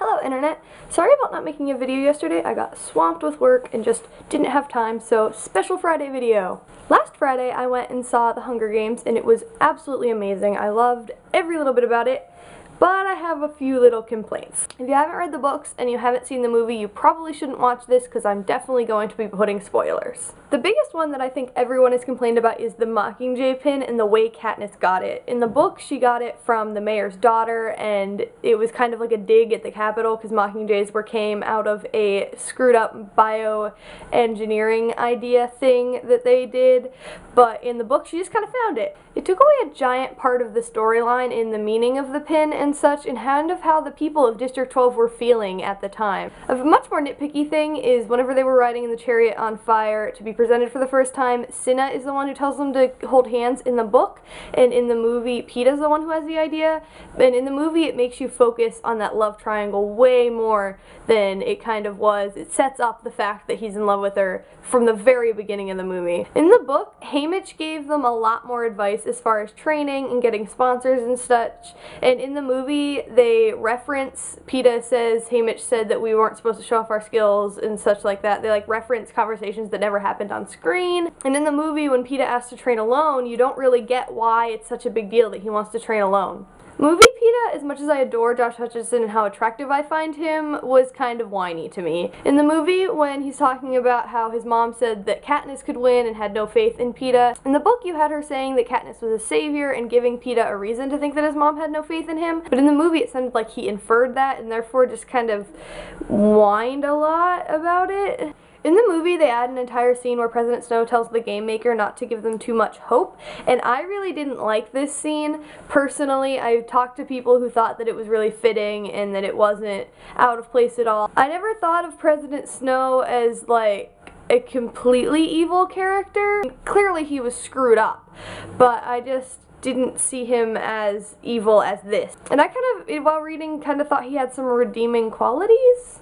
Hello internet! Sorry about not making a video yesterday. I got swamped with work and just didn't have time, so special Friday video. Last Friday I went and saw The Hunger Games and it was absolutely amazing. I loved every little bit about it, but I have a few little complaints. If you haven't read the books and you haven't seen the movie, you probably shouldn't watch this because I'm definitely going to be putting spoilers. The biggest one that I think everyone has complained about is the Mockingjay pin and the way Katniss got it. In the book, she got it from the mayor's daughter, and it was kind of like a dig at the Capitol because Mockingjays came out of a screwed up bioengineering idea thing that they did, but in the book she just kind of found it. It took away a giant part of the storyline in the meaning of the pin and such, and kind of how the people of District 12 were feeling at the time. A much more nitpicky thing is whenever they were riding in the chariot on fire to be presented for the first time, Cinna is the one who tells them to hold hands in the book, and in the movie, Peeta's the one who has the idea, and in the movie it makes you focus on that love triangle way more than it kind of was. It sets up the fact that he's in love with her from the very beginning of the movie. In the book, Haymitch gave them a lot more advice as far as training and getting sponsors and such, and in the movie they reference, Peeta says, Haymitch said that we weren't supposed to show off our skills and such like that. They like reference conversations that never happened on screen, and in the movie when Peeta asks to train alone, you don't really get why it's such a big deal that he wants to train alone. Movie Peeta, as much as I adore Josh Hutcherson and how attractive I find him, was kind of whiny to me. In the movie, when he's talking about how his mom said that Katniss could win and had no faith in Peeta, in the book you had her saying that Katniss was a savior and giving Peeta a reason to think that his mom had no faith in him, but in the movie it sounded like he inferred that and therefore just kind of whined a lot about it. In the movie, they add an entire scene where President Snow tells the game maker not to give them too much hope, and I really didn't like this scene. Personally, I've talked to people who thought that it was really fitting and that it wasn't out of place at all. I never thought of President Snow as, like, a completely evil character. Clearly he was screwed up, but I just didn't see him as evil as this. And I kind of, while reading, kind of thought he had some redeeming qualities.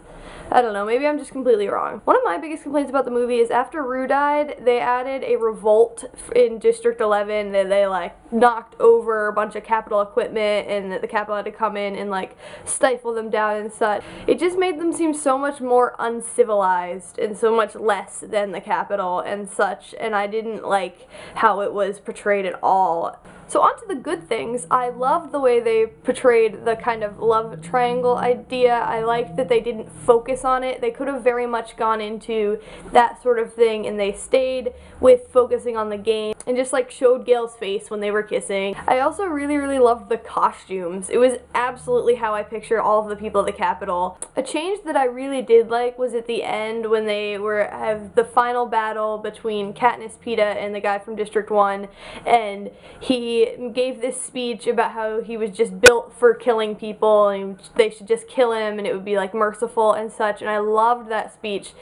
I don't know, maybe I'm just completely wrong. One of my biggest complaints about the movie is after Rue died, they added a revolt in District 11, and they like knocked over a bunch of Capitol equipment, and the Capitol had to come in and like stifle them down and such. It just made them seem so much more uncivilized and so much less than the Capitol and such, and I didn't like how it was portrayed at all. So on to the good things. I loved the way they portrayed the kind of love triangle idea. I liked that they didn't focus on it. They could have very much gone into that sort of thing, and they stayed with focusing on the game and just like showed Gale's face when they were kissing. I also really loved the costumes. It was absolutely how I pictured all of the people at the Capitol. A change that I really did like was at the end when they have the final battle between Katniss, Peeta, and the guy from District 1, and he gave this speech about how he was just built for killing people and they should just kill him and it would be like merciful and such, and I loved that speech,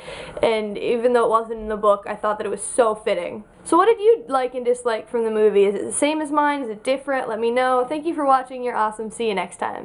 and even though it wasn't in the book, I thought that it was so fitting. So what did you like and dislike from the movie? Is it the same as mine? Is it different? Let me know. Thank you for watching. You're awesome. See you next time.